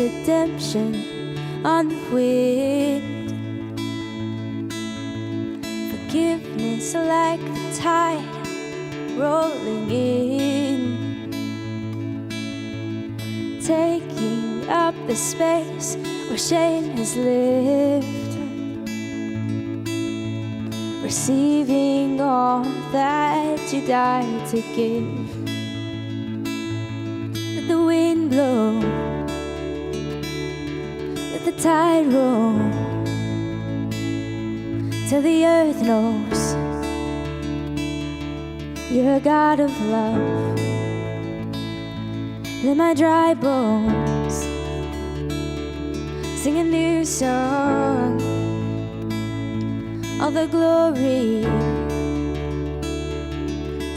redemption on the wind. Forgiveness like the tide rolling in, taking up the space where shame has lived, receiving all that you died to give. Let the wind blow, let the tide roll, till the earth knows you're a God of love. Let my dry bones sing a new song. All the glory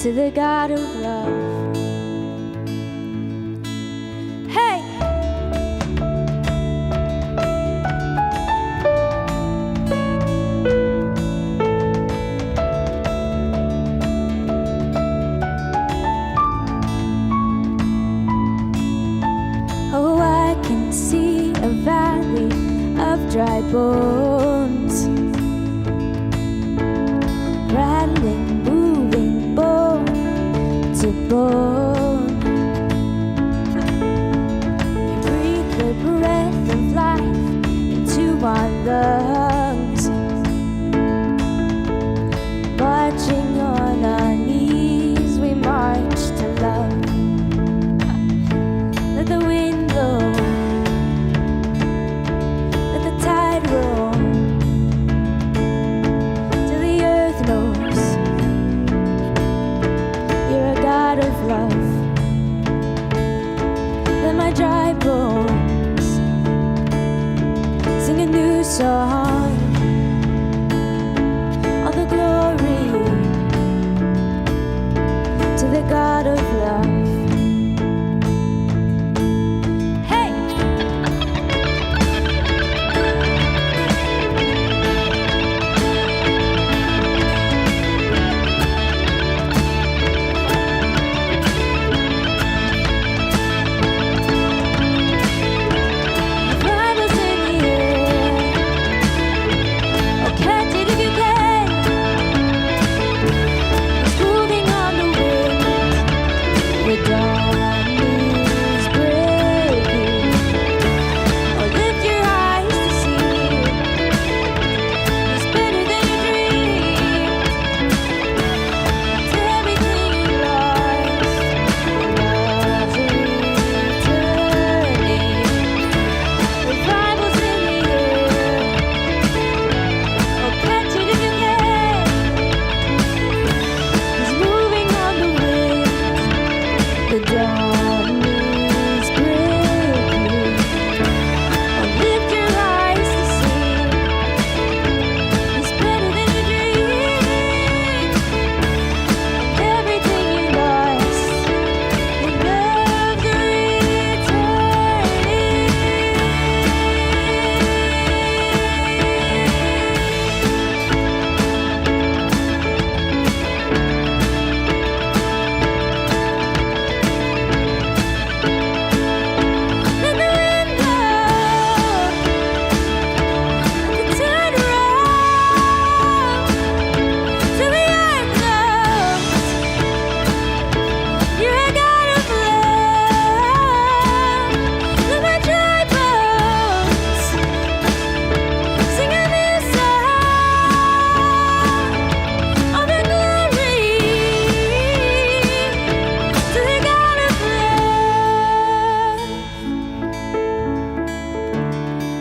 to the God of love. Hey! Oh, I can see a valley of dry bones, rattling, moving, bone to bone. You breathe the breath of life into our lungs, marching on our knees, we march to love. Let the wind blow, let the tide roll, till the earth knows you're a God of love. Let my dry bones sing a new song. All the glory to the God of love.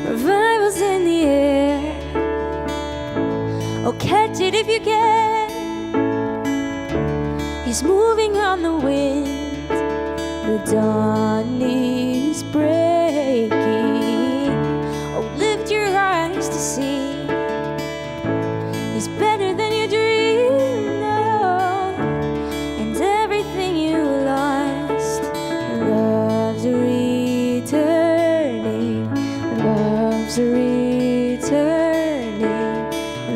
Revival's in the air. Oh, catch it if you can. He's moving on the wind. The dawn is breaking. Oh, lift your eyes to see. He's better than you dreamed of. And everything you lost, love's returning. Love's returning.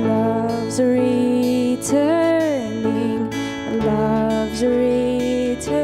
Love's returning. Love's returning.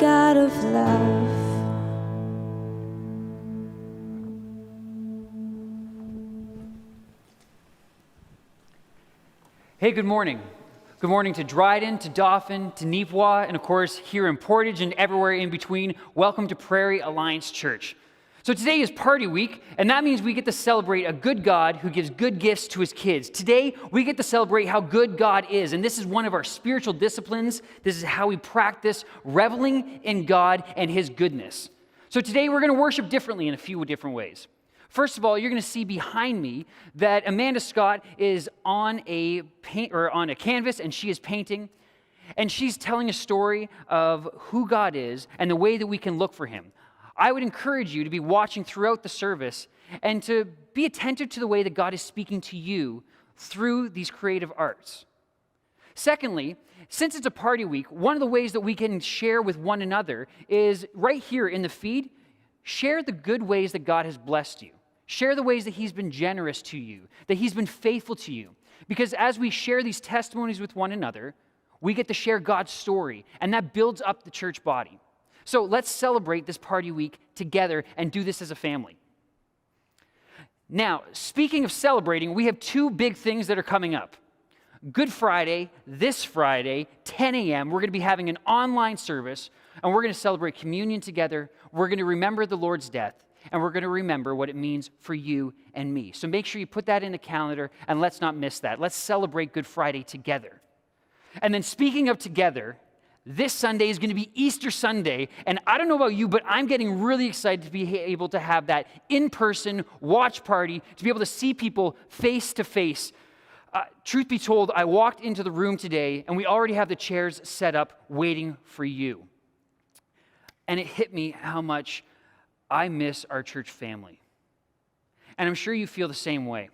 God of love. Hey, good morning. Good morning to Dryden, to Dauphin, to Nipawin, and of course here in Portage and everywhere in between. Welcome to Prairie Alliance Church. So today is party week, and that means we get to celebrate a good God who gives good gifts to his kids. Today, we get to celebrate how good God is, and this is one of our spiritual disciplines. This is how we practice reveling in God and his goodness. So today, we're going to worship differently in a few different ways. First of all, you're going to see behind me that Amanda Scott is on a canvas, and she is painting, and she's telling a story of who God is and the way that we can look for him. I would encourage you to be watching throughout the service and to be attentive to the way that God is speaking to you through these creative arts. Secondly, since it's a party week, one of the ways that we can share with one another is right here in the feed, share the good ways that God has blessed you. Share the ways that he's been generous to you, that he's been faithful to you. Because as we share these testimonies with one another, we get to share God's story, and that builds up the church body. So let's celebrate this party week together and do this as a family. Now, speaking of celebrating, we have two big things that are coming up. Good Friday, this Friday, 10 a.m., we're going to be having an online service, and we're going to celebrate communion together. We're going to remember the Lord's death, and we're going to remember what it means for you and me. So make sure you put that in the calendar, and let's not miss that. Let's celebrate Good Friday together. And then speaking of together, this Sunday is going to be Easter Sunday, and I don't know about you, but I'm getting really excited to be able to have that in-person watch party, to be able to see people face to face. Truth be told, I walked into the room today, and we already have the chairs set up waiting for you. And it hit me how much I miss our church family. And I'm sure you feel the same way.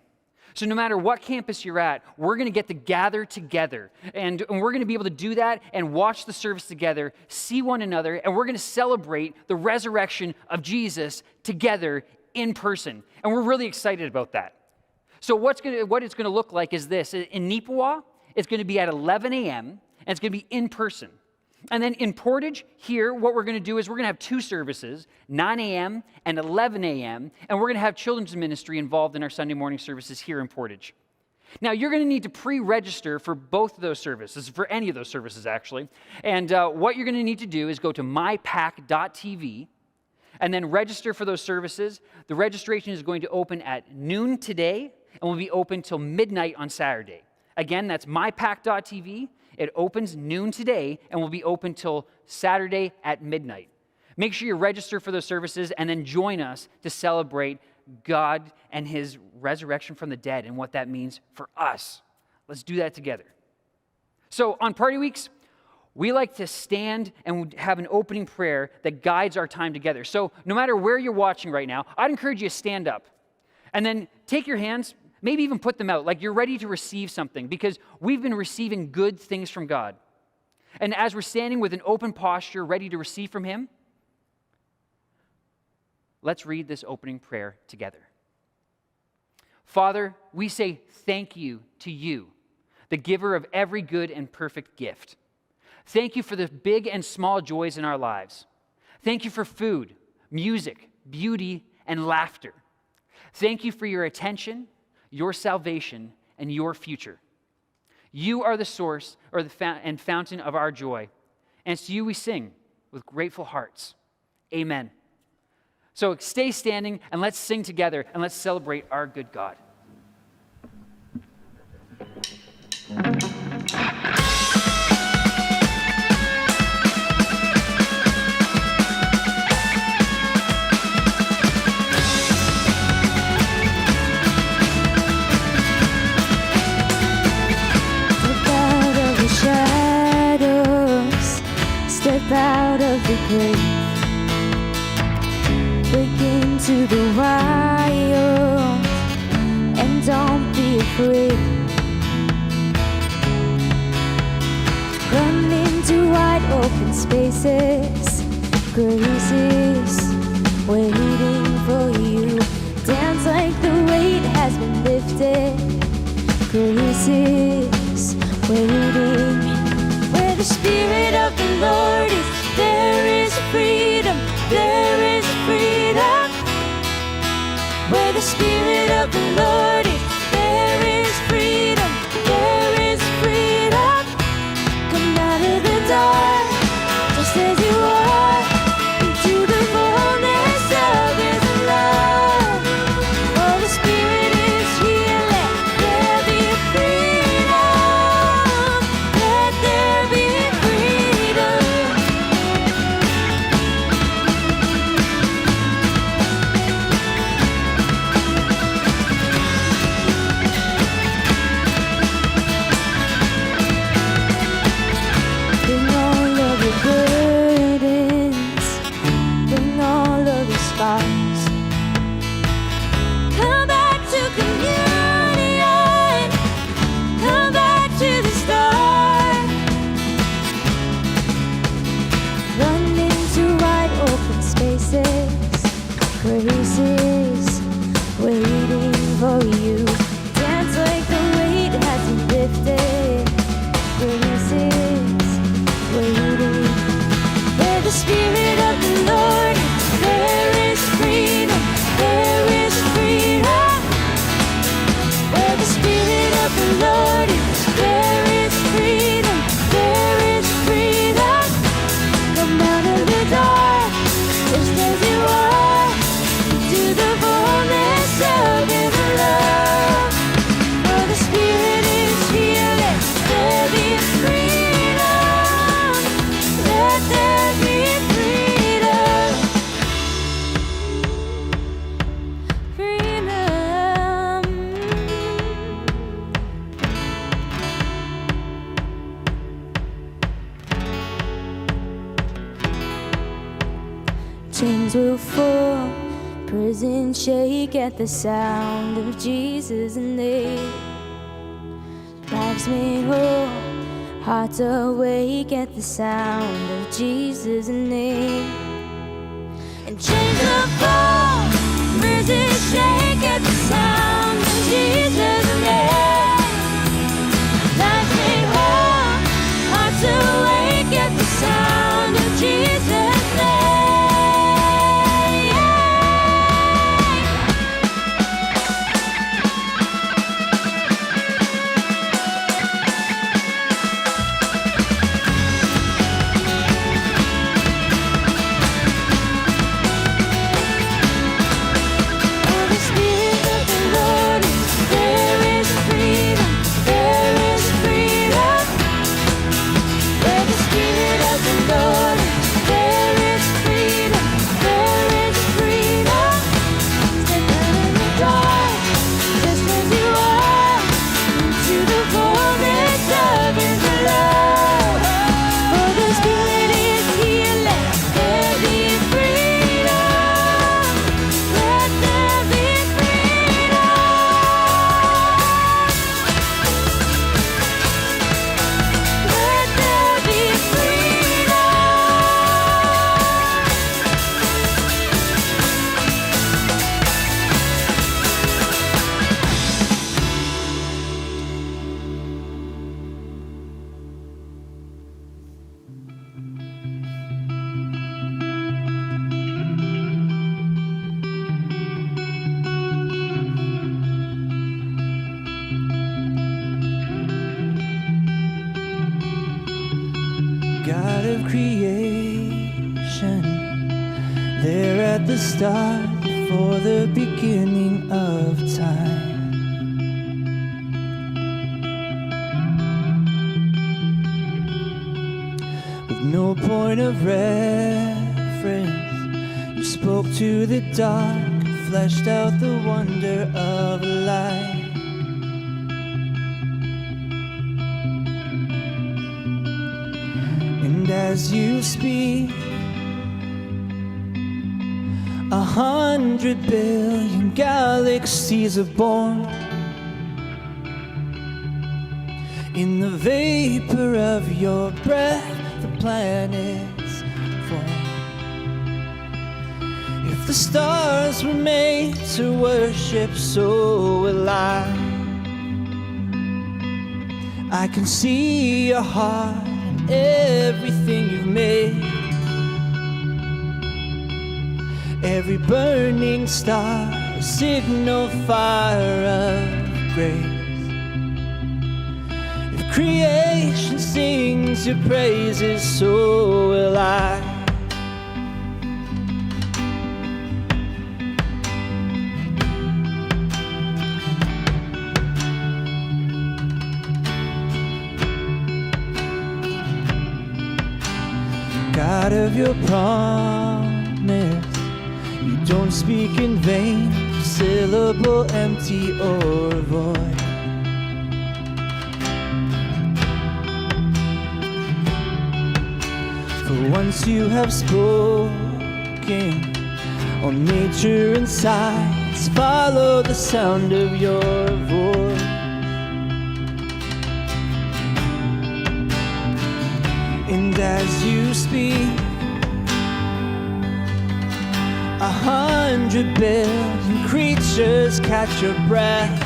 So no matter what campus you're at, we're going to get to gather together. And we're going to be able to do that and watch the service together, see one another, and we're going to celebrate the resurrection of Jesus together in person. And we're really excited about that. So what it's going to look like is this. In Nipawin, it's going to be at 11 a.m., and it's going to be in person. And then in Portage, here, what we're going to do is we're going to have two services, 9 a.m. and 11 a.m., and we're going to have children's ministry involved in our Sunday morning services here in Portage. Now, you're going to need to pre-register for both of those services, for any of those services, actually. And what you're going to need to do is go to mypack.tv and then register for those services. The registration is going to open at noon today and will be open till midnight on Saturday. Again, that's mypack.tv. It opens noon today and will be open till Saturday at midnight. Make sure you register for those services and then join us to celebrate God and his resurrection from the dead and what that means for us. Let's do that together. So on party weeks, we like to stand and have an opening prayer that guides our time together. So no matter where you're watching right now, I'd encourage you to stand up and then take your hands, maybe even put them out like you're ready to receive something, because we've been receiving good things from God. And as we're standing with an open posture, ready to receive from him, let's read this opening prayer together. Father, we say thank you to you, the giver of every good and perfect gift. Thank you for the big and small joys in our lives. Thank you for food, music, beauty, and laughter. Thank you for your attention, your salvation, and your future. You are the source and fountain of our joy, and it's to you we sing with grateful hearts. Amen. So stay standing and let's sing together and let's celebrate our good God. Step out of the grave, break into the wild, and don't be afraid. Run into wide open spaces, grace is waiting for you. Dance like the weight has been lifted, grace is waiting. Where the Spirit of the Lord is, there is Spirit of the Lord is, there is freedom, there is freedom. Come out of the dark, just as you are, into the fullness of His love. Oh, the Spirit is here, let there be freedom, let there be freedom. Bring all of the burdens, bring all of the scars. Come back to communion, come back to the start. Run into wide open spaces, graces waiting for you. Dance like the weight has been lifted, graces waiting. Where the Spirit of the Lord is, there is freedom, there is freedom. Where the Spirit of the Lord is, there is freedom, there is freedom. Come out of the dark, just as you are, into the fullness of His love. For the Spirit is here, let there be freedom, let there be freedom, freedom. Chains will fall, prison shake at the sound of Jesus' name. Lives made whole, hearts awake at the sound of Jesus' name. And chains will fall, prison shake at the sound of Jesus' name. Lives made whole, hearts awake at the sound of Jesus' name. For the Spirit of the Lord is, there is freedom, there is freedom. Where the Spirit of the Lord is, there is freedom, there is freedom. Step out in the dark, just as you are, into the fullness of His love. For the Spirit is here, let there be freedom, let there be freedom, let there be freedom. God of creation, there at the start, before the beginning of time. With no point of reference, you spoke to the dark, fleshed out the wonder of light. And as you speak, 100 billion galaxies are born. In the vapor of your breath, the planets form. If the stars were made to worship, so will I. I can see your heart in everything you've made. Every burning star, a signal fire of grace. If creation sings your praises, so will I. God of your promise, you don't speak in vain, syllable empty or void. For once you have spoken, all nature and science follow the sound of your voice. And as you speak, 100 billion creatures catch your breath,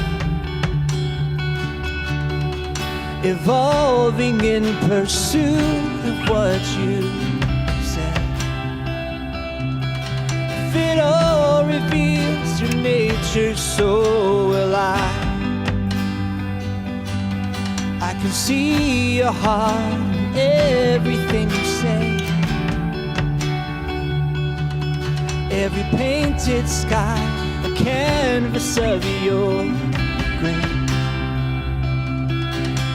evolving in pursuit of what you said. If it all reveals your nature, so will I. I can see your heart in everything you say. Every painted sky, a canvas of your grace.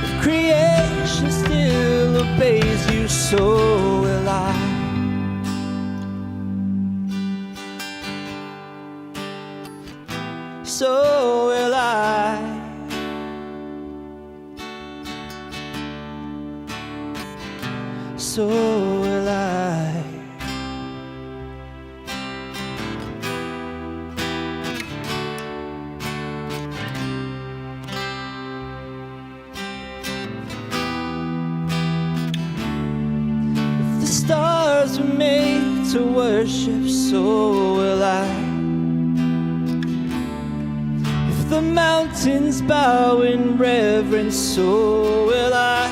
If creation still obeys you, so will I. So will I. So will I. If the stars were made to worship, so will I. If the mountains bow in reverence, so will I.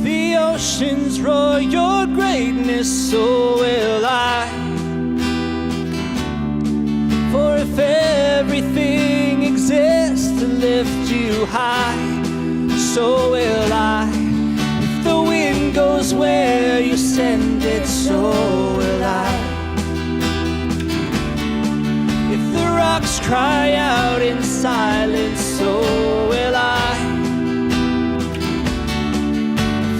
The oceans roar your greatness, so will I. For if everything exists to lift you high, so will I. If the wind goes where you send it, so will I. If the rocks cry out in silence, so will I.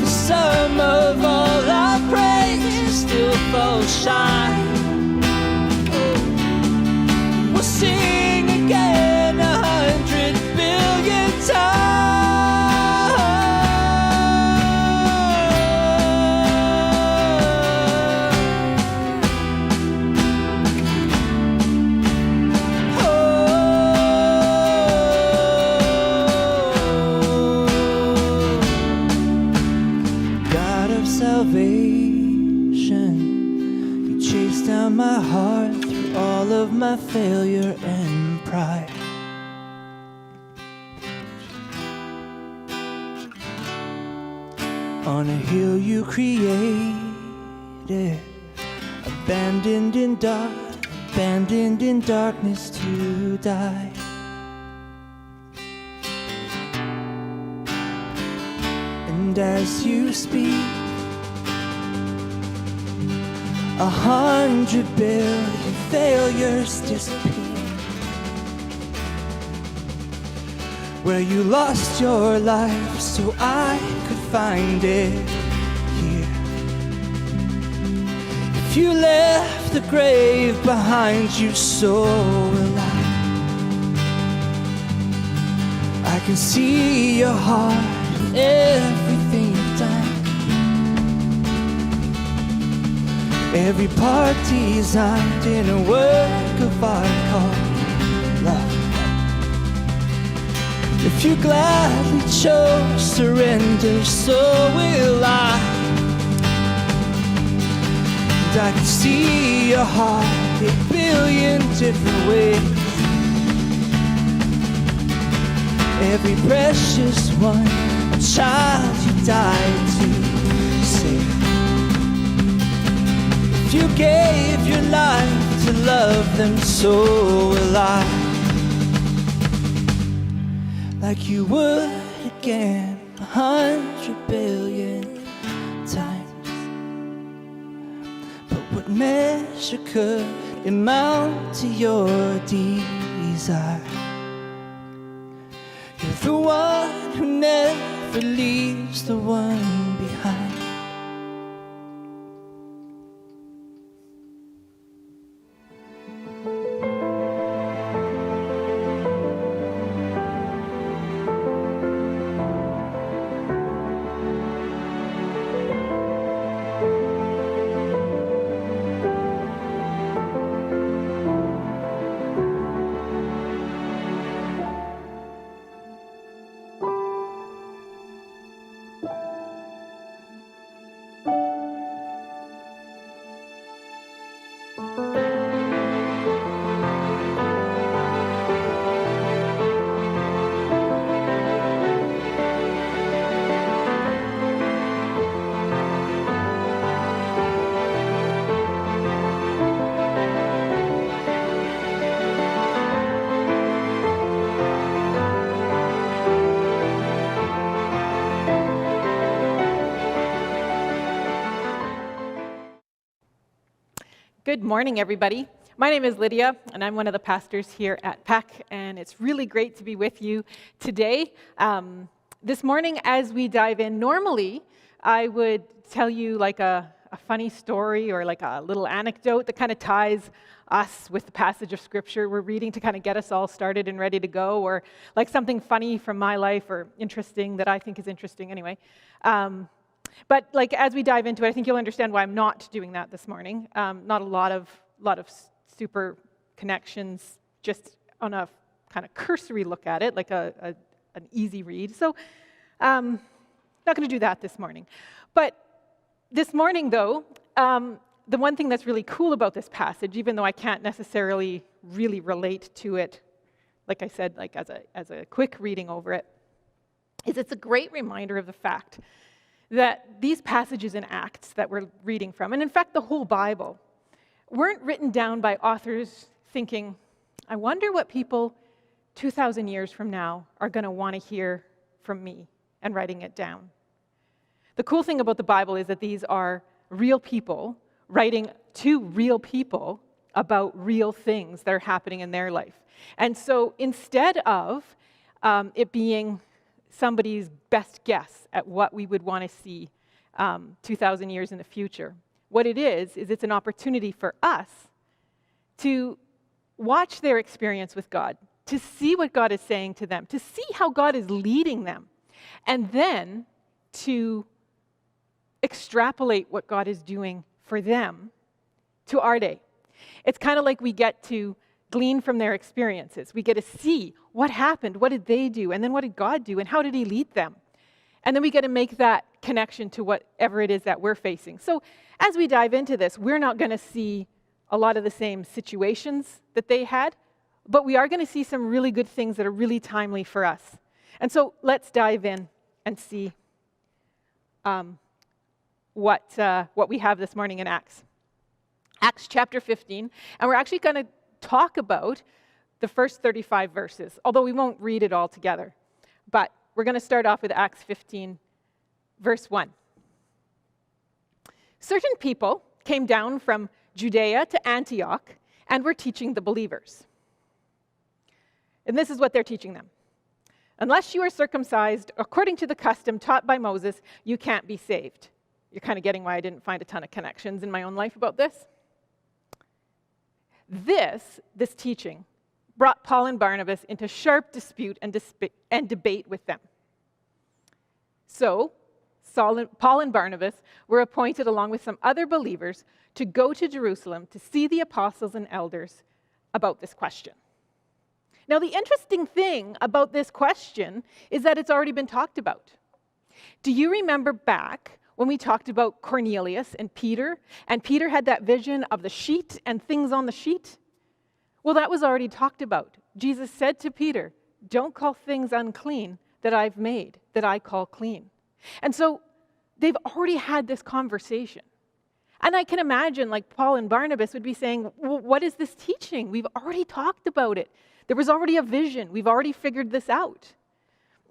Some of all our praise still falls shy. We'll sing again 100 billion times. Salvation, you chased down my heart through all of my failure and pride. On a hill you created, abandoned in darkness to die. And as you speak, 100 billion failures disappear. Where you lost your life so I could find it here. If you left the grave behind you, so will I. I can see your heart in everything you've done. Every part designed in a work of art called love. If you gladly chose surrender, so will I. And I can see your heart in a billion different ways. Every precious one, a child you died to save. You gave your life to love them, so will I. Like you would again 100 billion times. But what measure could amount to your desire? You're the one who never leaves the one behind. Good morning, everybody. My name is Lydia, and I'm one of the pastors here at PAC, and it's really great to be with you today. This morning, as we dive in, normally I would tell you like a funny story or like a little anecdote that kind of ties us with the passage of Scripture we're reading to kind of get us all started and ready to go, or like something funny from my life or interesting that I think is interesting anyway. But like as we dive into it, I think you'll understand why I'm not doing that this morning. Not a lot of super connections, just on a kind of cursory look at it, like an easy read. So not going to do that this morning. But this morning, though, the one thing that's really cool about this passage, even though I can't necessarily really relate to it, like I said, like as a quick reading over it, is it's a great reminder of the fact that these passages in Acts that we're reading from, and in fact the whole Bible, weren't written down by authors thinking, I wonder what people 2,000 years from now are going to want to hear from me, and writing it down. The cool thing about the Bible is that these are real people writing to real people about real things that are happening in their life. And so instead of it being somebody's best guess at what we would want to see 2,000 years in the future, what it is it's an opportunity for us to watch their experience with God, to see what God is saying to them, to see how God is leading them, and then to extrapolate what God is doing for them to our day. It's kind of like we get to glean from their experiences. We get to see what happened, what did they do, and then what did God do, and how did he lead them? And then we get to make that connection to whatever it is that we're facing. So as we dive into this, we're not going to see a lot of the same situations that they had, but we are going to see some really good things that are really timely for us. And so let's dive in and see what we have this morning in Acts. Acts chapter 15, and we're actually going to talk about the first 35 verses, although we won't read it all together. But we're going to start off with Acts 15, verse 1. Certain people came down from Judea to Antioch and were teaching the believers. And this is what they're teaching them. Unless you are circumcised according to the custom taught by Moses, you can't be saved. You're kind of getting why I didn't find a ton of connections in my own life about this. This teaching brought Paul and Barnabas into sharp dispute and debate with them. So, Paul and Barnabas were appointed along with some other believers to go to Jerusalem to see the apostles and elders about this question. Now, the interesting thing about this question is that it's already been talked about. Do you remember back when we talked about Cornelius and Peter had that vision of the sheet and things on the sheet? Well, that was already talked about. Jesus said to Peter, don't call things unclean that I've made, that I call clean. And so they've already had this conversation. And I can imagine, like Paul and Barnabas would be saying, well, what is this teaching? We've already talked about it. There was already a vision. We've already figured this out.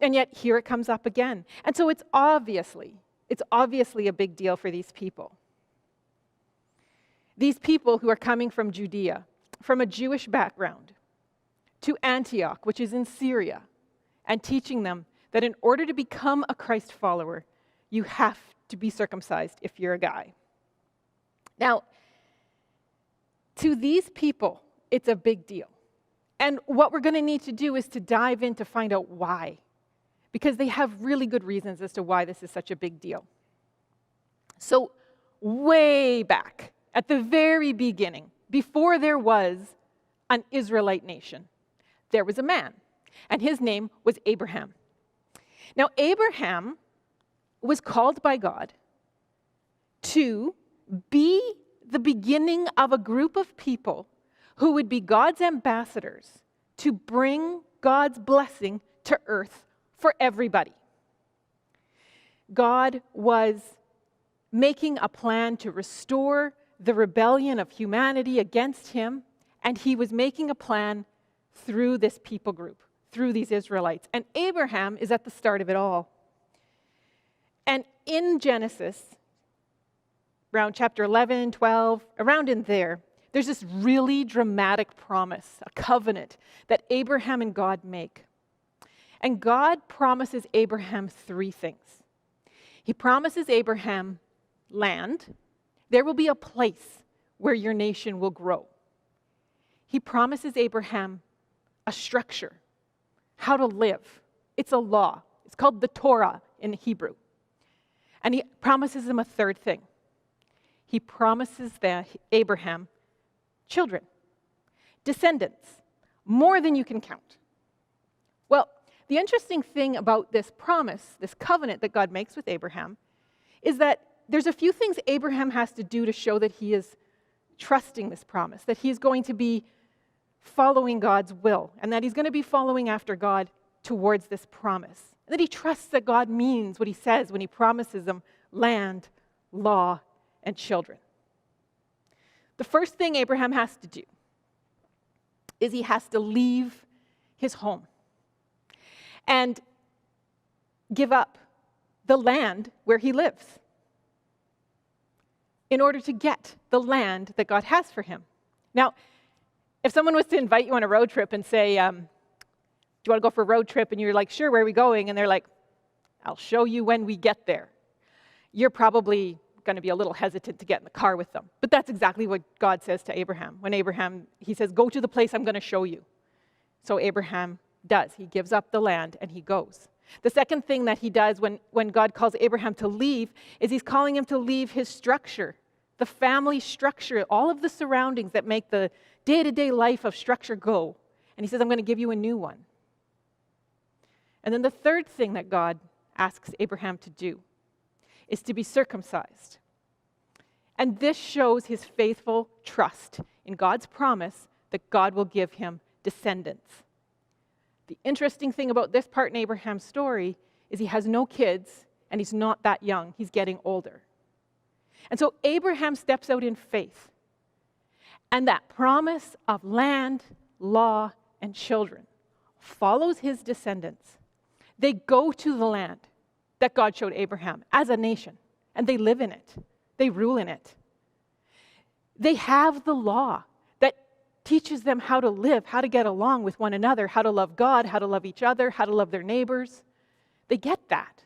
And yet here it comes up again. And so it's obviously a big deal for these people. These people who are coming from Judea, from a Jewish background, to Antioch, which is in Syria, and teaching them that in order to become a Christ follower, you have to be circumcised if you're a guy. Now, to these people, it's a big deal. And what we're going to need to do is to dive in to find out why. Because they have really good reasons as to why this is such a big deal. So, way back, at the very beginning, before there was an Israelite nation, there was a man, and his name was Abraham. Now, Abraham was called by God to be the beginning of a group of people who would be God's ambassadors to bring God's blessing to earth for everybody. God was making a plan to restore the rebellion of humanity against him, and he was making a plan through this people group, through these Israelites. And Abraham is at the start of it all. And in Genesis, around chapter 11, 12, around in there, there's this really dramatic promise, a covenant that Abraham and God make. And God promises Abraham three things. He promises Abraham land. There will be a place where your nation will grow. He promises Abraham a structure, how to live. It's a law. It's called the Torah in Hebrew. And he promises him a third thing. He promises Abraham children, descendants, more than you can count. Well, the interesting thing about this promise, this covenant that God makes with Abraham, is that there's a few things Abraham has to do to show that he is trusting this promise, that he's going to be following God's will, and that he's going to be following after God towards this promise. And that he trusts that God means what he says when he promises them land, law, and children. The first thing Abraham has to do is he has to leave his home and give up the land where he lives in order to get the land that God has for him. Now, if someone was to invite you on a road trip and say, do you want to go for a road trip? And you're like, sure, where are we going? And they're like, I'll show you when we get there. You're probably going to be a little hesitant to get in the car with them. But that's exactly what God says to Abraham. When Abraham, he says, go to the place I'm going to show you. So Abraham does. He gives up the land and he goes. The second thing that he does when God calls Abraham to leave is he's calling him to leave his structure, the family structure, all of the surroundings that make the day-to-day life of structure go. And he says, I'm going to give you a new one. And then the third thing that God asks Abraham to do is to be circumcised. And this shows his faithful trust in God's promise that God will give him descendants. The interesting thing about this part in Abraham's story is he has no kids and he's not that young. He's getting older. And so Abraham steps out in faith. And that promise of land, law, and children follows his descendants. They go to the land that God showed Abraham as a nation, and they live in it. They rule in it. They have the law that teaches them how to live, how to get along with one another, how to love God, how to love each other, how to love their neighbors. They get that,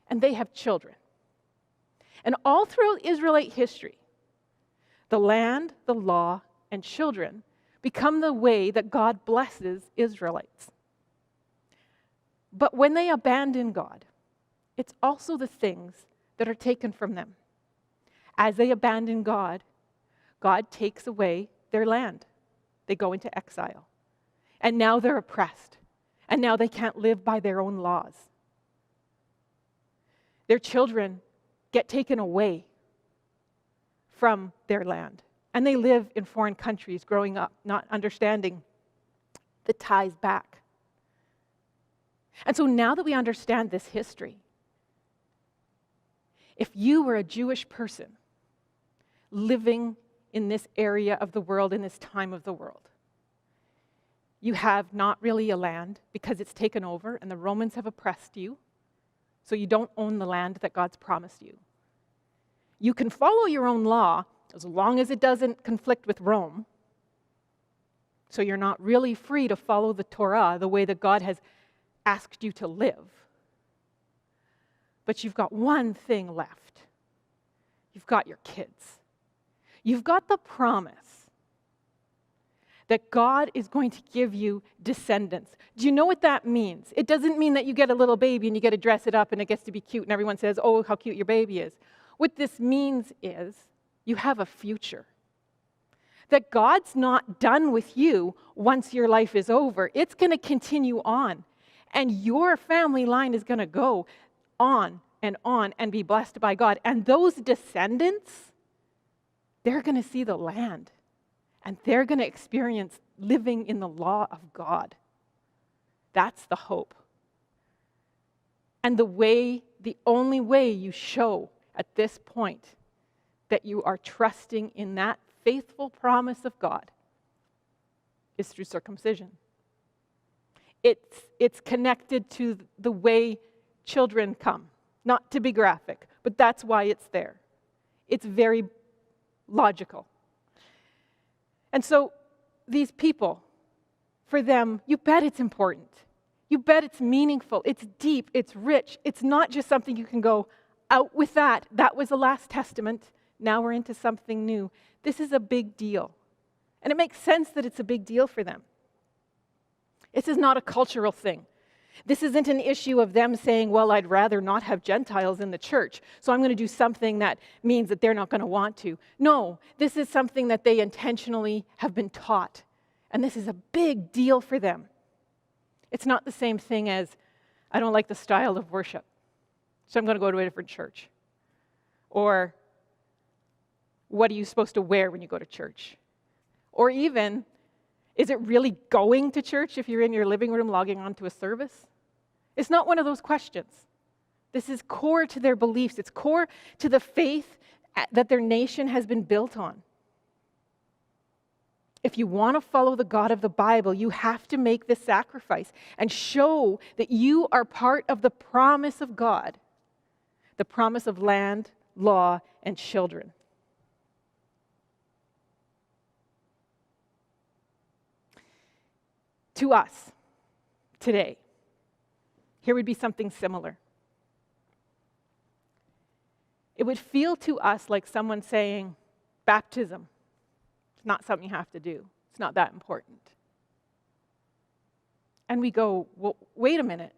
and they have children. And all throughout Israelite history, the land, the law, and children become the way that God blesses Israelites. But when they abandon God, it's also the things that are taken from them. As they abandon God, God takes away their land. They go into exile. And now they're oppressed. And now they can't live by their own laws. Their children get taken away from their land. And they live in foreign countries growing up, not understanding the ties back. And so now that we understand this history, if you were a Jewish person living in this area of the world, in this time of the world. You have not really a land because it's taken over and the Romans have oppressed you, so you don't own the land that God's promised you. You can follow your own law as long as it doesn't conflict with Rome, so you're not really free to follow the Torah the way that God has asked you to live. But you've got one thing left. You've got your kids. You've got the promise that God is going to give you descendants. Do you know what that means? It doesn't mean that you get a little baby and you get to dress it up and it gets to be cute and everyone says, oh, how cute your baby is. What this means is you have a future. That God's not done with you once your life is over. It's going to continue on. And your family line is going to go on and be blessed by God. And those descendants, they're going to see the land. And they're going to experience living in the law of God. That's the hope. And the only way you show at this point that you are trusting in that faithful promise of God is through circumcision. It's connected to the way children come. Not to be graphic, but that's why it's there. It's very logical. And so these people, for them, you bet it's important. You bet it's meaningful. It's deep. It's rich. It's not just something you can go out with that. That was the last testament. Now we're into something new. This is a big deal. And it makes sense that it's a big deal for them. This is not a cultural thing. This isn't an issue of them saying, well, I'd rather not have Gentiles in the church, so I'm going to do something that means that they're not going to want to. No, this is something that they intentionally have been taught, and this is a big deal for them. It's not the same thing as, I don't like the style of worship, so I'm going to go to a different church. Or, what are you supposed to wear when you go to church? Or even, is it really going to church if you're in your living room logging on to a service? It's not one of those questions. This is core to their beliefs. It's core to the faith that their nation has been built on. If you want to follow the God of the Bible, you have to make this sacrifice and show that you are part of the promise of God, the promise of land, law, and children. To us, today, here would be something similar. It would feel to us like someone saying, baptism, it's not something you have to do. It's not that important. And we go, well, wait a minute.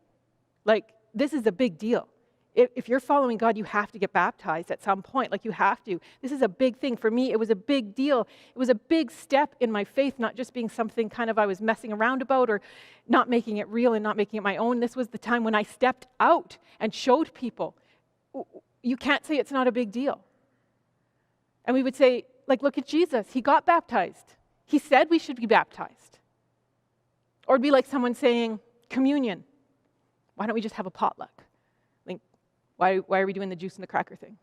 Like, this is a big deal. If you're following God, you have to get baptized at some point. Like, you have to. This is a big thing. For me, it was a big deal. It was a big step in my faith, not just being something kind of I was messing around about or not making it real and not making it my own. This was the time when I stepped out and showed people. You can't say it's not a big deal. And we would say, like, look at Jesus. He got baptized. He said we should be baptized. Or it'd be like someone saying, communion. Why don't we just have a potluck? Why are we doing the juice and the cracker thing?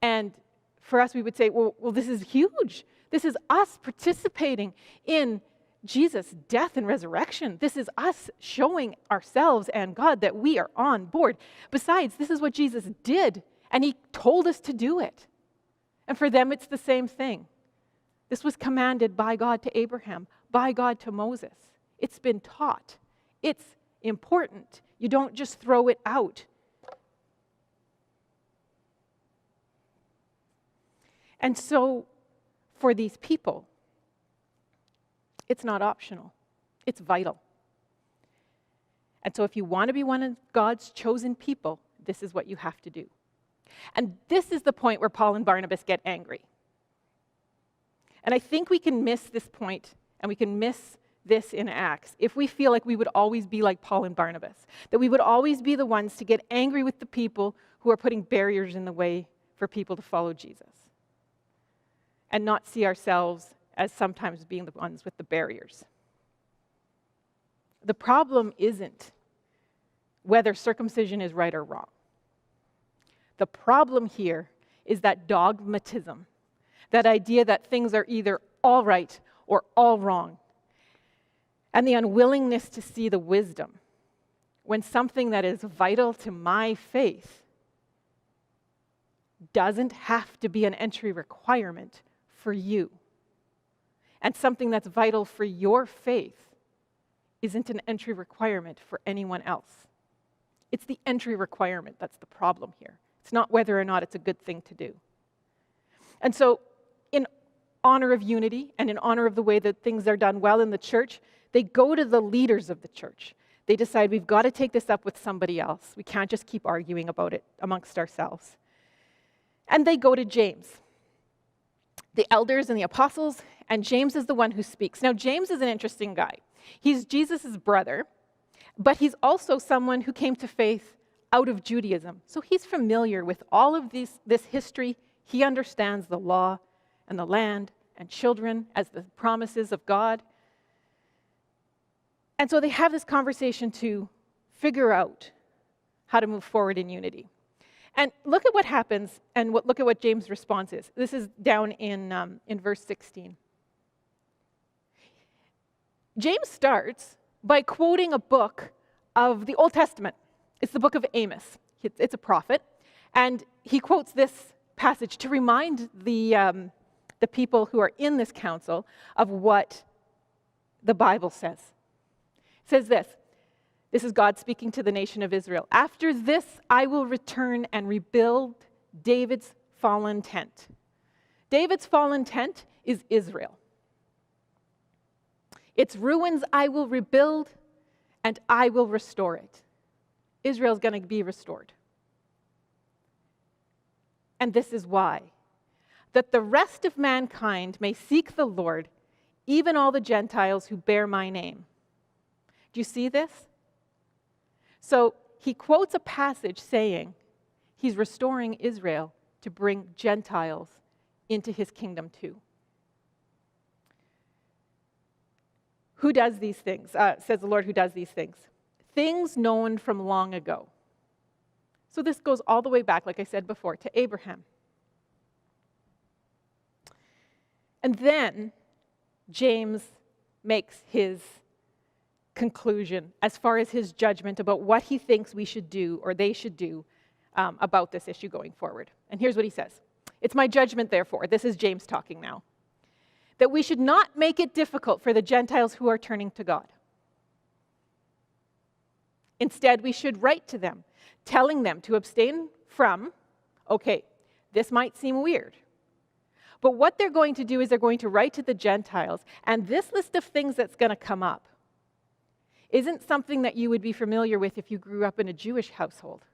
And for us, we would say, well, this is huge. This is us participating in Jesus' death and resurrection. This is us showing ourselves and God that we are on board. Besides, this is what Jesus did, and he told us to do it. And for them, it's the same thing. This was commanded by God to Abraham, by God to Moses. It's been taught. It's important. You don't just throw it out. And so, for these people, it's not optional. It's vital. And so if you want to be one of God's chosen people, this is what you have to do. And this is the point where Paul and Barnabas get angry. And I think we can miss this point, and we can miss this in Acts if we feel like we would always be like Paul and Barnabas, that we would always be the ones to get angry with the people who are putting barriers in the way for people to follow Jesus, and not see ourselves as sometimes being the ones with the barriers. The problem isn't whether circumcision is right or wrong. The problem here is that dogmatism, that idea that things are either all right or all wrong, and the unwillingness to see the wisdom when something that is vital to my faith doesn't have to be an entry requirement for you. And something that's vital for your faith isn't an entry requirement for anyone else. It's the entry requirement that's the problem here. It's not whether or not it's a good thing to do. And so, in honor of unity and in honor of the way that things are done well in the church, they go to the leaders of the church. They decide we've got to take this up with somebody else. We can't just keep arguing about it amongst ourselves. And they go to James, the elders and the apostles, and James is the one who speaks. Now, James is an interesting guy. He's Jesus' brother, but he's also someone who came to faith out of Judaism. So he's familiar with all of this history. He understands the law and the land and children as the promises of God. And so they have this conversation to figure out how to move forward in unity. And look at what happens, and look at what James' response is. This is down in verse 16. James starts by quoting a book of the Old Testament. It's the book of Amos. It's a prophet. And he quotes this passage to remind the people who are in this council of what the Bible says. It says this. This is God speaking to the nation of Israel. After this, I will return and rebuild David's fallen tent. David's fallen tent is Israel. Its ruins I will rebuild, and I will restore it. Israel's going to be restored. And this is why. That the rest of mankind may seek the Lord, even all the Gentiles who bear my name. Do you see this? So he quotes a passage saying he's restoring Israel to bring Gentiles into his kingdom too. Who does these things? Says the Lord who does these things. Things known from long ago. So this goes all the way back, like I said before, to Abraham. And then James makes his conclusion as far as his judgment about what he thinks we should do or they should do about this issue going forward. And here's what he says. It's my judgment, therefore, this is James talking now, that we should not make it difficult for the Gentiles who are turning to God. Instead, we should write to them, telling them to abstain from, okay, this might seem weird, but what they're going to do is they're going to write to the Gentiles, and this list of things that's going to come up isn't something that you would be familiar with if you grew up in a Jewish household,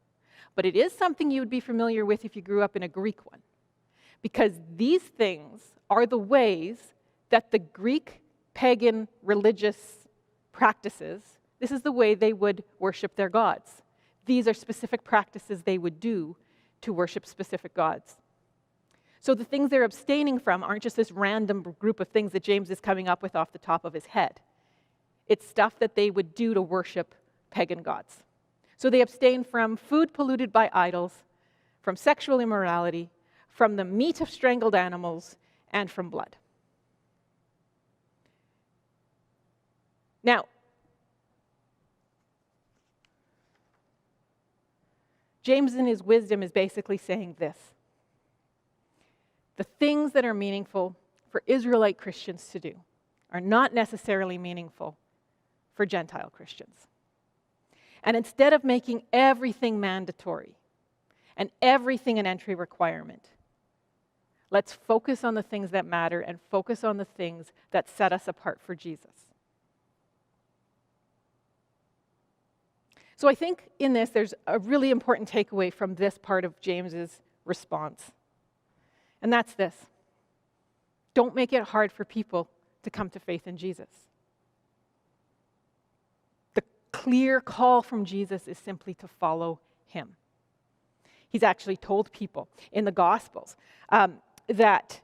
but it is something you would be familiar with if you grew up in a Greek one, because these things are the ways that the Greek pagan religious practices, this is the way they would worship their gods. These are specific practices they would do to worship specific gods. So the things they're abstaining from aren't just this random group of things that James is coming up with off the top of his head. It's stuff that they would do to worship pagan gods. So they abstain from food polluted by idols, from sexual immorality, from the meat of strangled animals, and from blood. Now, James in his wisdom is basically saying this. The things that are meaningful for Israelite Christians to do are not necessarily meaningful for Gentile Christians. And instead of making everything mandatory and everything an entry requirement, let's focus on the things that matter and focus on the things that set us apart for Jesus. So I think in this, there's a really important takeaway from this part of James's response. And that's this. Don't make it hard for people to come to faith in Jesus. The clear call from Jesus is simply to follow him. He's actually told people in the Gospels that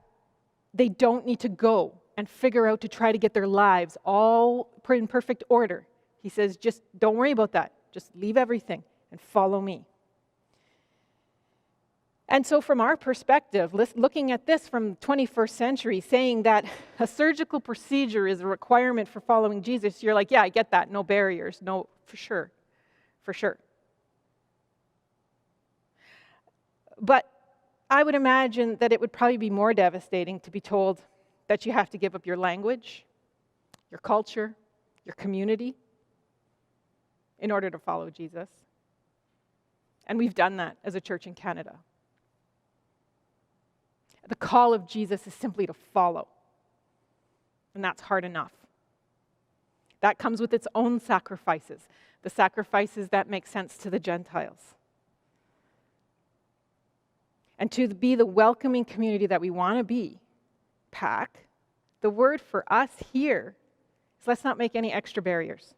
they don't need to go and figure out to try to get their lives all in perfect order. He says, just don't worry about that. Just leave everything and follow me. And so from our perspective, looking at this from the 21st century, saying that a surgical procedure is a requirement for following Jesus, you're like, yeah, I get that. No barriers. No, for sure. For sure. But I would imagine that it would probably be more devastating to be told that you have to give up your language, your culture, your community in order to follow Jesus. And we've done that as a church in Canada. The call of Jesus is simply to follow. And that's hard enough. That comes with its own sacrifices, the sacrifices that make sense to the Gentiles. And to be the welcoming community that we want to be, PAC, the word for us here is let's not make any extra barriers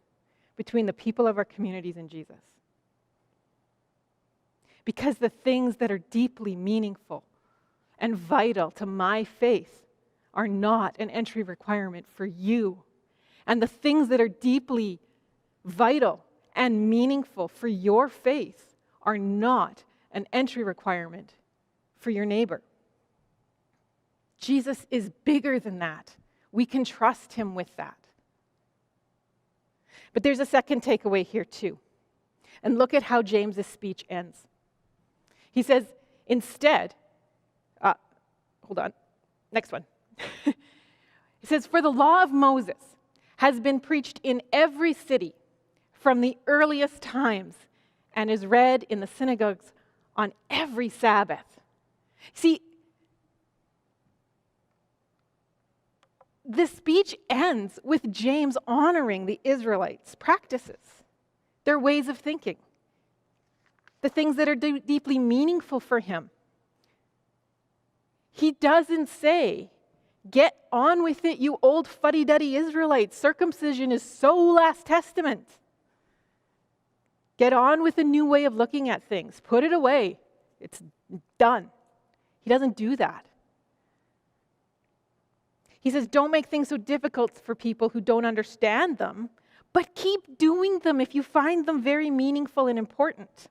between the people of our communities and Jesus. Because the things that are deeply meaningful and vital to my faith are not an entry requirement for you. And the things that are deeply vital and meaningful for your faith are not an entry requirement for your neighbor. Jesus is bigger than that. We can trust him with that. But there's a second takeaway here too. And look at how James's speech ends. He says, instead, hold on, next one. He says, for the law of Moses has been preached in every city from the earliest times and is read in the synagogues on every Sabbath. See, the speech ends with James honoring the Israelites' practices, their ways of thinking, the things that are deeply meaningful for him. He doesn't say, get on with it, you old fuddy-duddy Israelites. Circumcision is so Last Testament. Get on with a new way of looking at things. Put it away. It's done. He doesn't do that. He says, don't make things so difficult for people who don't understand them, but keep doing them if you find them very meaningful and important.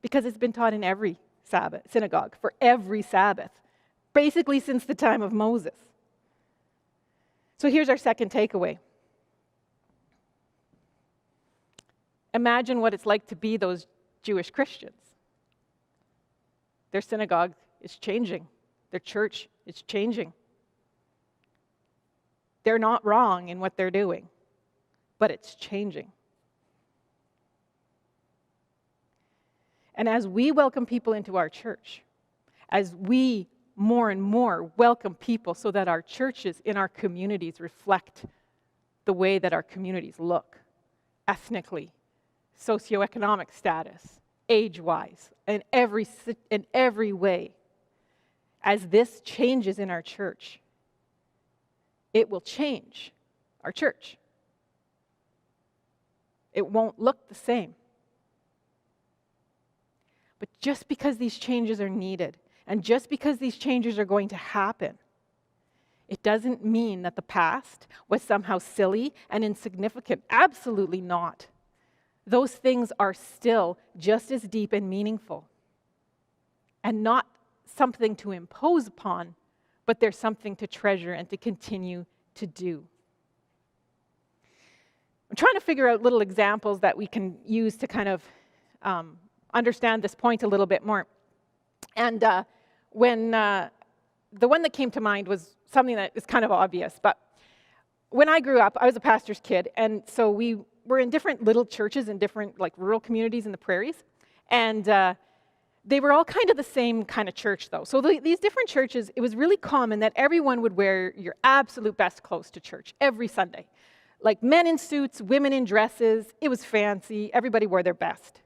Because it's been taught in every synagogue for every Sabbath, basically since the time of Moses. So here's our second takeaway. Imagine what it's like to be those Jewish Christians. Their synagogue is changing. Their church is changing. They're not wrong in what they're doing, but it's changing. And as we welcome people into our church, as we more and more welcome people so that our churches in our communities reflect the way that our communities look, ethnically, socioeconomic status, age-wise, in every way, as this changes in our church, it will change our church. It won't look the same. But just because these changes are needed, and just because these changes are going to happen, it doesn't mean that the past was somehow silly and insignificant. Absolutely not. Those things are still just as deep and meaningful. And not something to impose upon, but they're something to treasure and to continue to do. I'm trying to figure out little examples that we can use to kind of understand this point a little bit more. And when the one that came to mind was something that is kind of obvious, but when I grew up, I was a pastor's kid, and so we were in different little churches in different like rural communities in the prairies, and they were all kind of the same kind of church though. So these different churches, it was really common that everyone would wear your absolute best clothes to church every Sunday. Like men in suits, women in dresses, it was fancy, everybody wore their best.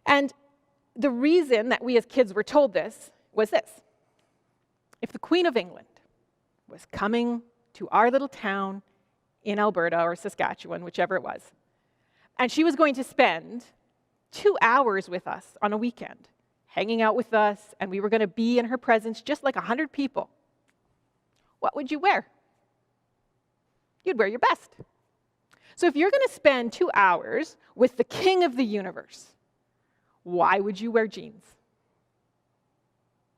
And the reason that we as kids were told this was this. If the Queen of England was coming to our little town in Alberta or Saskatchewan, whichever it was, and she was going to spend 2 hours with us on a weekend, hanging out with us, and we were going to be in her presence just like 100 people, what would you wear? You'd wear your best. So if you're going to spend 2 hours with the King of the universe, why would you wear jeans?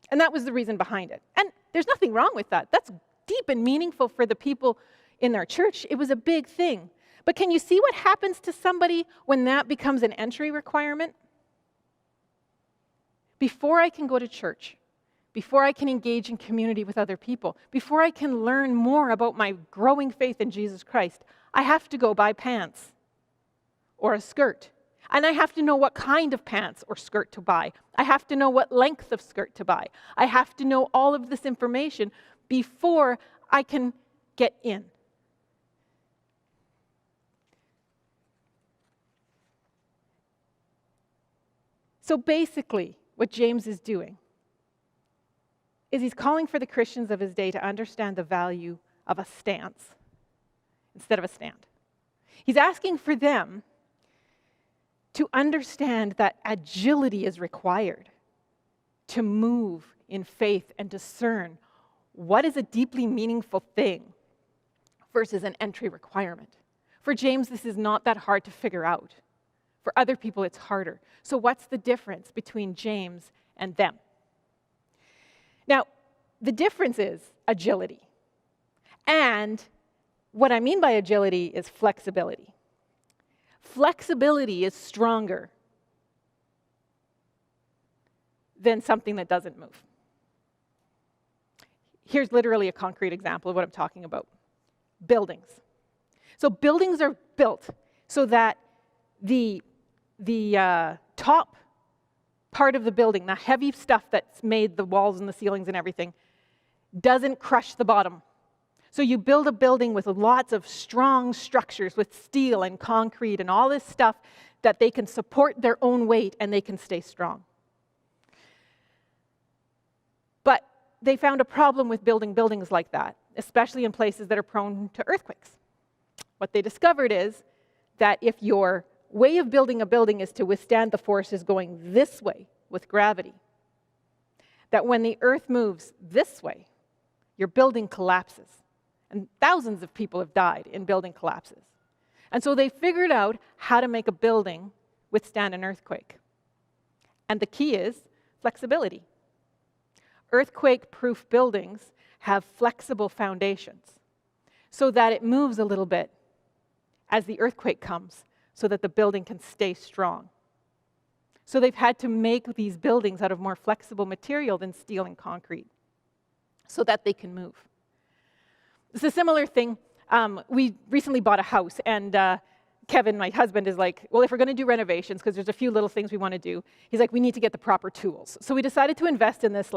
And that was the reason behind it. And there's nothing wrong with that. That's deep and meaningful for the people in their church. It was a big thing. But can you see what happens to somebody when that becomes an entry requirement? Before I can go to church, before I can engage in community with other people, before I can learn more about my growing faith in Jesus Christ, I have to go buy pants or a skirt. And I have to know what kind of pants or skirt to buy. I have to know what length of skirt to buy. I have to know all of this information before I can get in. So basically, what James is doing is he's calling for the Christians of his day to understand the value of a stance instead of a stand. He's asking for them to understand that agility is required to move in faith and discern what is a deeply meaningful thing versus an entry requirement. For James, this is not that hard to figure out. For other people, it's harder. So what's the difference between James and them? Now, the difference is agility. And what I mean by agility is flexibility. Flexibility is stronger than something that doesn't move. Here's literally a concrete example of what I'm talking about. Buildings. So buildings are built so that the top part of the building, the heavy stuff that's made the walls and the ceilings and everything, doesn't crush the bottom. So you build a building with lots of strong structures with steel and concrete and all this stuff that they can support their own weight and they can stay strong. But they found a problem with building buildings like that, especially in places that are prone to earthquakes. What they discovered is that if your way of building a building is to withstand the forces going this way with gravity, that when the earth moves this way, your building collapses. And thousands of people have died in building collapses. And so they figured out how to make a building withstand an earthquake. And the key is flexibility. Earthquake-proof buildings have flexible foundations so that it moves a little bit as the earthquake comes so that the building can stay strong. So they've had to make these buildings out of more flexible material than steel and concrete so that they can move. It's a similar thing. We recently bought a house, and Kevin, my husband, is like, well, if we're going to do renovations, because there's a few little things we want to do, he's like, we need to get the proper tools. So we decided to invest in this,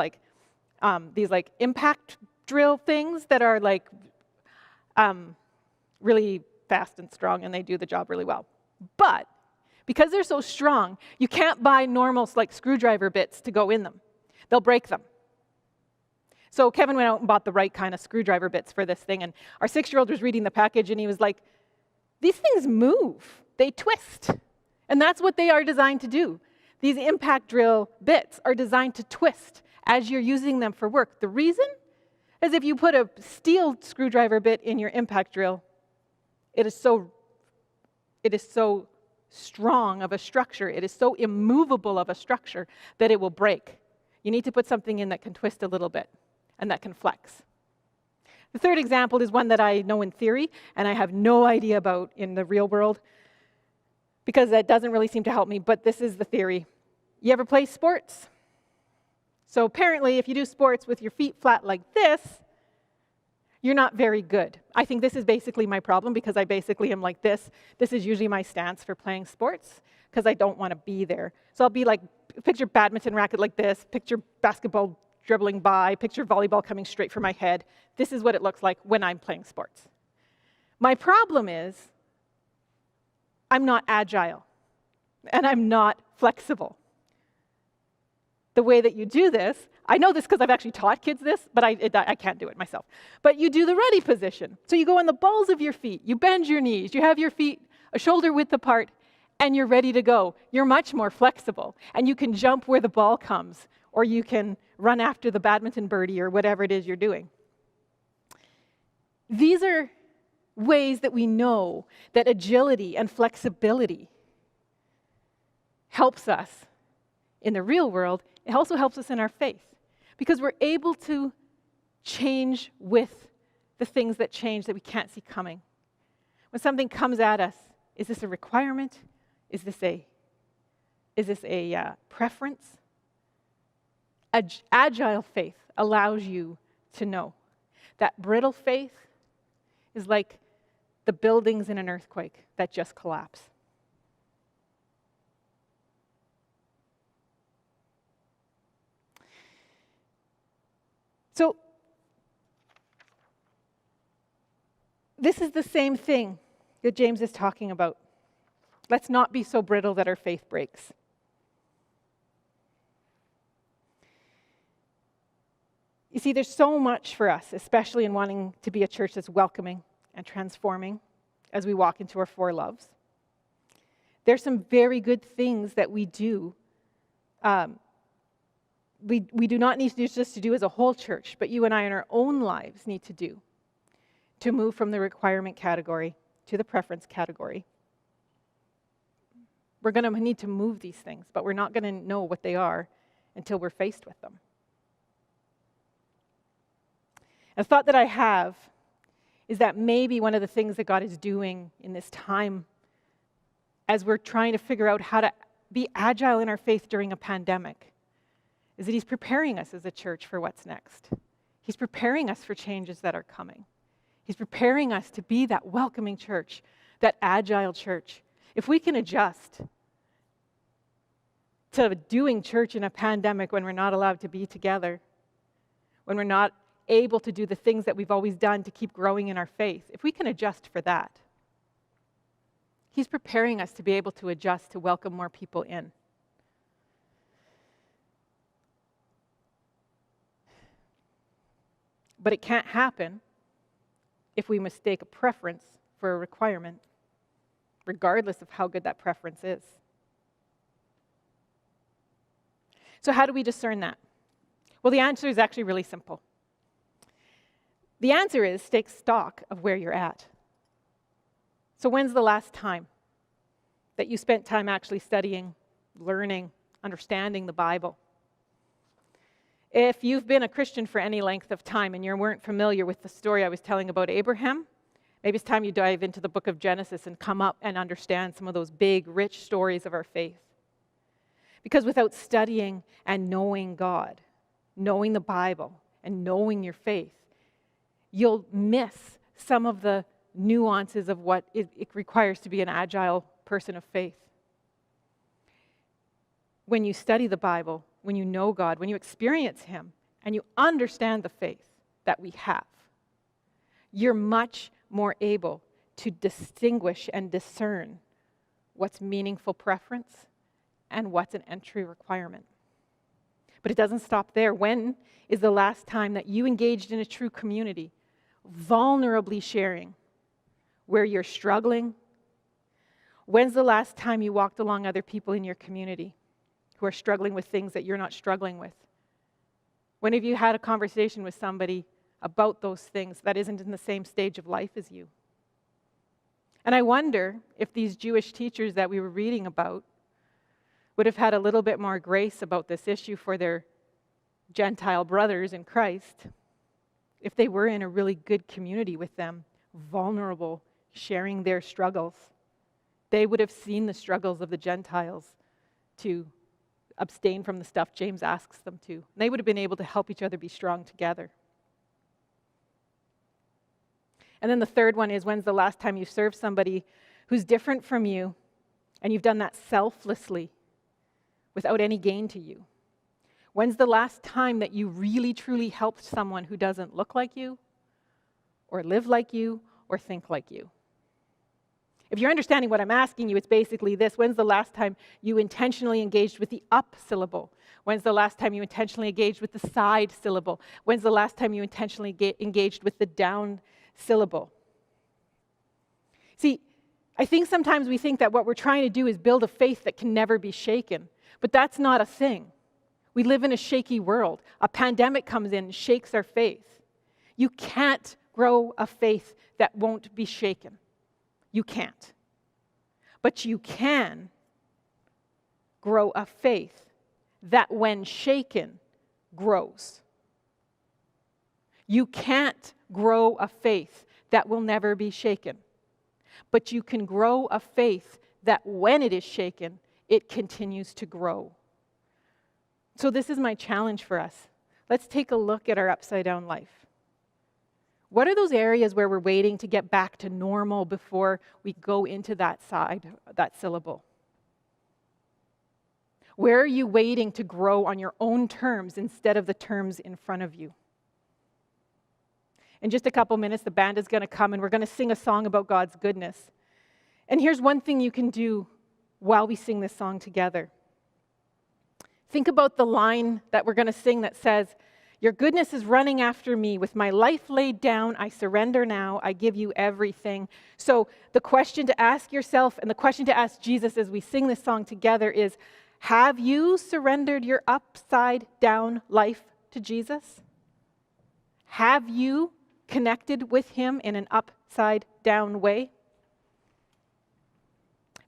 these impact drill things that are really fast and strong, and they do the job really well. But because they're so strong, you can't buy normal screwdriver bits to go in them. They'll break them. So Kevin went out and bought the right kind of screwdriver bits for this thing, and our 6-year-old was reading the package, and he was like, these things move. They twist. And that's what they are designed to do. These impact drill bits are designed to twist as you're using them for work. The reason is if you put a steel screwdriver bit in your impact drill, it is so strong of a structure, it is so immovable of a structure that it will break. You need to put something in that can twist a little bit and that can flex. The third example is one that I know in theory and I have no idea about in the real world because that doesn't really seem to help me, but this is the theory. You ever play sports? So apparently if you do sports with your feet flat like this, you're not very good. I think this is basically my problem because I basically am like this. This is usually my stance for playing sports because I don't want to be there. So I'll be like, picture badminton racket like this, picture basketball dribbling by, picture volleyball coming straight for my head. This is what it looks like when I'm playing sports. My problem is I'm not agile and I'm not flexible. The way that you do this, I know this because I've actually taught kids this, but I can't do it myself. But you do the ready position. So you go on the balls of your feet, you bend your knees, you have your feet a shoulder width apart, and you're ready to go. You're much more flexible, and you can jump where the ball comes, or you can run after the badminton birdie or whatever it is you're doing. These are ways that we know that agility and flexibility helps us in the real world, it also helps us in our faith because we're able to change with the things that change that we can't see coming. When something comes at us, is this a requirement? Is this a preference? Agile faith allows you to know that brittle faith is like the buildings in an earthquake that just collapse. So, this is the same thing that James is talking about. Let's not be so brittle that our faith breaks. You see, there's so much for us, especially in wanting to be a church that's welcoming and transforming as we walk into our four loves. There's some very good things that we do. We do not need to do just to do as a whole church, but you and I in our own lives need to do to move from the requirement category to the preference category. We're going to need to move these things, but we're not going to know what they are until we're faced with them. A thought that I have is that maybe one of the things that God is doing in this time as we're trying to figure out how to be agile in our faith during a pandemic is that He's preparing us as a church for what's next. He's preparing us for changes that are coming. He's preparing us to be that welcoming church, that agile church. If we can adjust to doing church in a pandemic when we're not allowed to be together, when we're not able to do the things that we've always done to keep growing in our faith, if we can adjust for that, He's preparing us to be able to adjust to welcome more people in. But it can't happen if we mistake a preference for a requirement, regardless of how good that preference is. So how do we discern that? Well, the answer is actually really simple. The answer is take stock of where you're at. So when's the last time that you spent time actually studying, learning, understanding the Bible? If you've been a Christian for any length of time and you weren't familiar with the story I was telling about Abraham, maybe it's time you dive into the book of Genesis and come up and understand some of those big, rich stories of our faith. Because without studying and knowing God, knowing the Bible, and knowing your faith, you'll miss some of the nuances of what it requires to be an agile person of faith. When you study the Bible, when you know God, when you experience Him, and you understand the faith that we have, you're much more able to distinguish and discern what's meaningful preference and what's an entry requirement. But it doesn't stop there. When is the last time that you engaged in a true community, vulnerably sharing where you're struggling? When's the last time you walked along other people in your community who are struggling with things that you're not struggling with? When have you had a conversation with somebody about those things that isn't in the same stage of life as you? And I wonder if these Jewish teachers that we were reading about would have had a little bit more grace about this issue for their Gentile brothers in Christ if they were in a really good community with them, vulnerable, sharing their struggles. They would have seen the struggles of the Gentiles to abstain from the stuff James asks them to. They would have been able to help each other be strong together. And then the third one is, when's the last time you served somebody who's different from you and you've done that selflessly without any gain to you? When's the last time that you really truly helped someone who doesn't look like you or live like you or think like you? If you're understanding what I'm asking you, it's basically this. When's the last time you intentionally engaged with the up syllable? When's the last time you intentionally engaged with the side syllable? When's the last time you intentionally engaged with the down syllable? See, I think sometimes we think that what we're trying to do is build a faith that can never be shaken, but that's not a thing. We live in a shaky world. A pandemic comes in and shakes our faith. You can't grow a faith that won't be shaken. You can't. But you can grow a faith that when shaken, grows. You can't grow a faith that will never be shaken. But you can grow a faith that when it is shaken, it continues to grow. So this is my challenge for us. Let's take a look at our upside down life. What are those areas where we're waiting to get back to normal before we go into that syllable? Where are you waiting to grow on your own terms instead of the terms in front of you? In just a couple minutes, the band is going to come and we're going to sing a song about God's goodness. And here's one thing you can do while we sing this song together. Think about the line that we're going to sing that says, "Your goodness is running after me. With my life laid down, I surrender now. I give you everything." So the question to ask yourself and the question to ask Jesus as we sing this song together is, have you surrendered your upside down life to Jesus? Have you connected with him in an upside down way?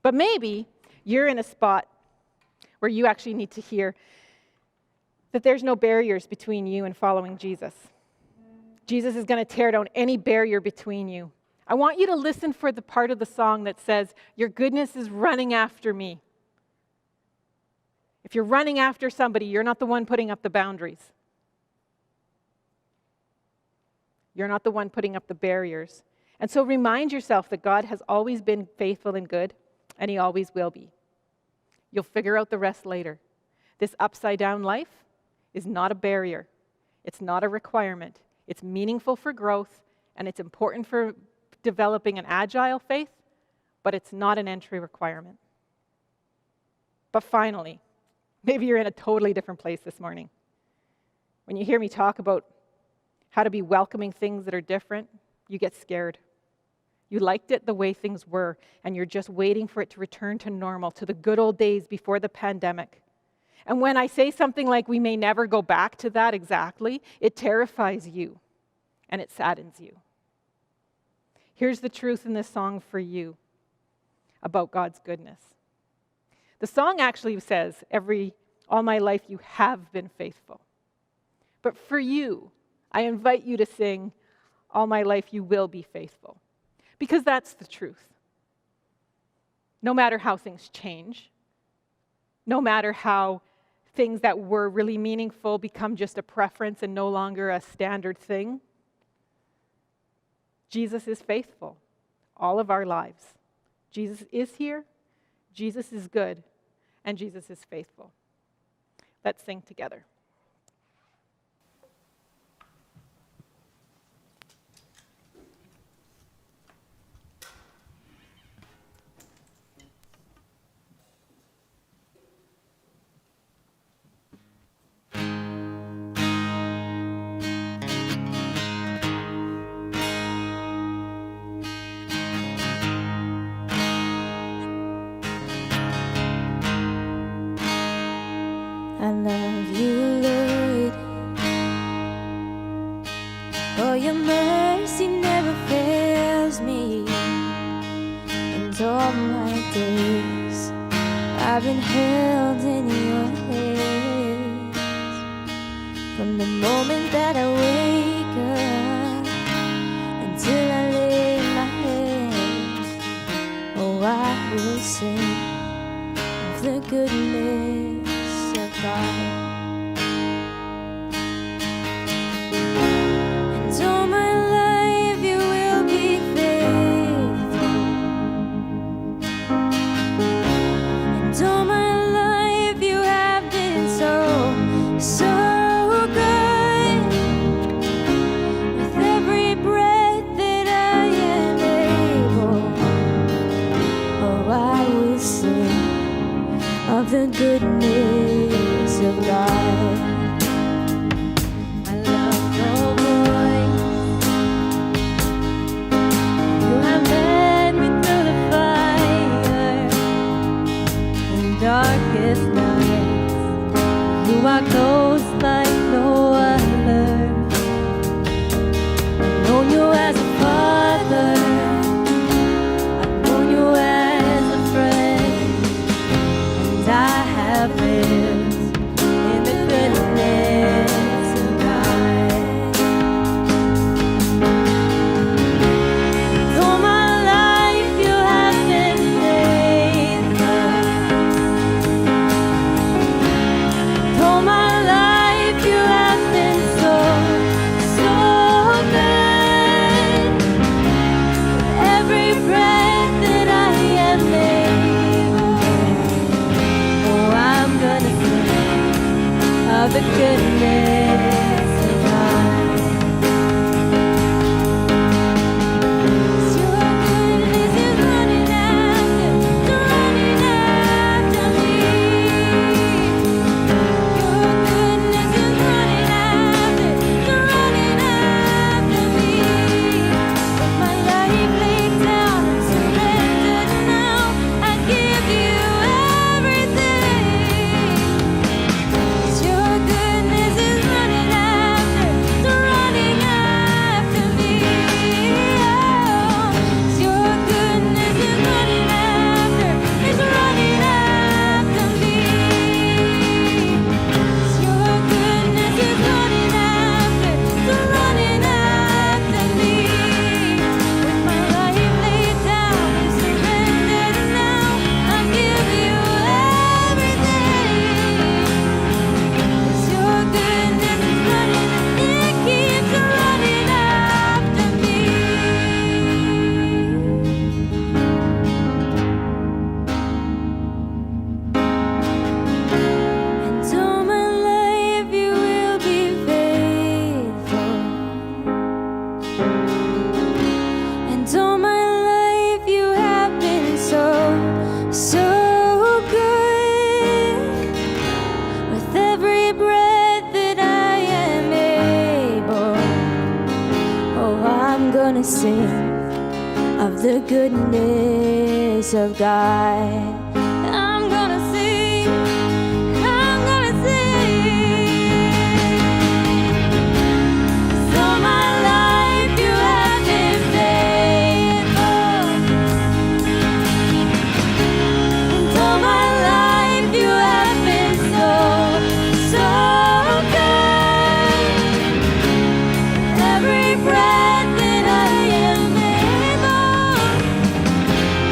But maybe you're in a spot where you actually need to hear that there's no barriers between you and following Jesus. Jesus is going to tear down any barrier between you. I want you to listen for the part of the song that says, "Your goodness is running after me." If you're running after somebody, you're not the one putting up the boundaries. You're not the one putting up the barriers. And so remind yourself that God has always been faithful and good, and he always will be. You'll figure out the rest later. This upside down life is not a barrier. It's not a requirement. It's meaningful for growth, and it's important for developing an agile faith, but it's not an entry requirement. But finally, maybe you're in a totally different place this morning. When you hear me talk about how to be welcoming things that are different, you get scared. You liked it the way things were, and you're just waiting for it to return to normal, to the good old days before the pandemic. And when I say something like we may never go back to that exactly, it terrifies you and it saddens you. Here's the truth in this song for you about God's goodness. The song actually says, all my life you have been faithful. But for you, I invite you to sing, all my life you will be faithful. Because that's the truth. No matter how things change, no matter how things that were really meaningful become just a preference and no longer a standard thing, Jesus is faithful all of our lives. Jesus is here, Jesus is good, and Jesus is faithful. Let's sing together. I love you, Lord, for your mercy never fails me. And all my days I've been held in your hands. From the moment that I wake up until I lay my head, oh, I will sing of the goodness of God. And all my life you will be faithful. And all my life you have been so, so good. With every breath that I am able, oh, I will sing of the goodness sing of the goodness of God. I'm gonna sing, I'm gonna sing. So my life you have been faithful, and all my life you have been so, so good. Every breath that I am able,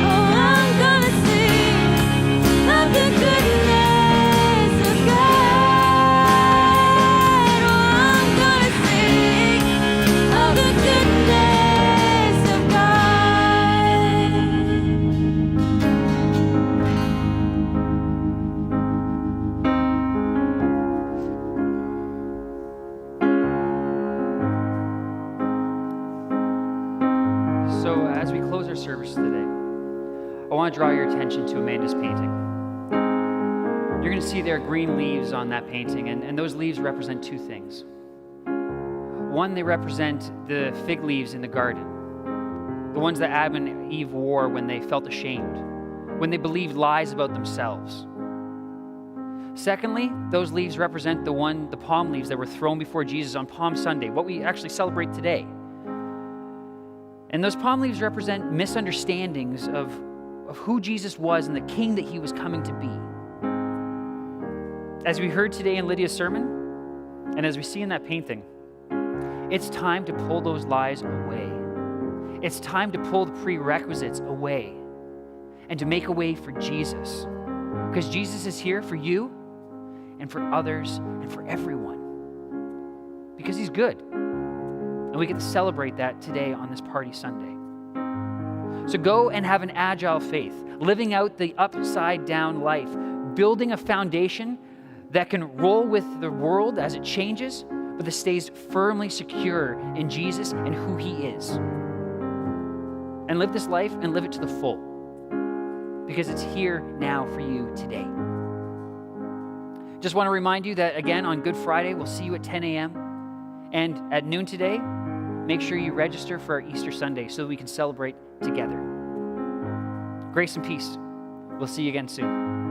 oh, I'm gonna sing of the goodness of God. Oh, I'm gonna sing of the goodness of God. So, as we close our service today, I want to draw your attention to Amanda's painting. You're going to see there are green leaves on that painting, and those leaves represent two things. One, they represent the fig leaves in the garden, the ones that Adam and Eve wore when they felt ashamed, when they believed lies about themselves. Secondly, those leaves represent the palm leaves that were thrown before Jesus on Palm Sunday, what we actually celebrate today. And those palm leaves represent misunderstandings of who Jesus was and the king that he was coming to be. As we heard today in Lydia's sermon, and as we see in that painting, it's time to pull those lies away. It's time to pull the prerequisites away and to make a way for Jesus. Because Jesus is here for you and for others and for everyone. Because he's good. And we get to celebrate that today on this Party Sunday. So go and have an agile faith, living out the upside down life, building a foundation that can roll with the world as it changes, but that stays firmly secure in Jesus and who he is. And live this life and live it to the full, because it's here now for you today. Just want to remind you that, again, on Good Friday, we'll see you at 10 a.m. And at noon today, make sure you register for our Easter Sunday so that we can celebrate together. Grace and peace. We'll see you again soon.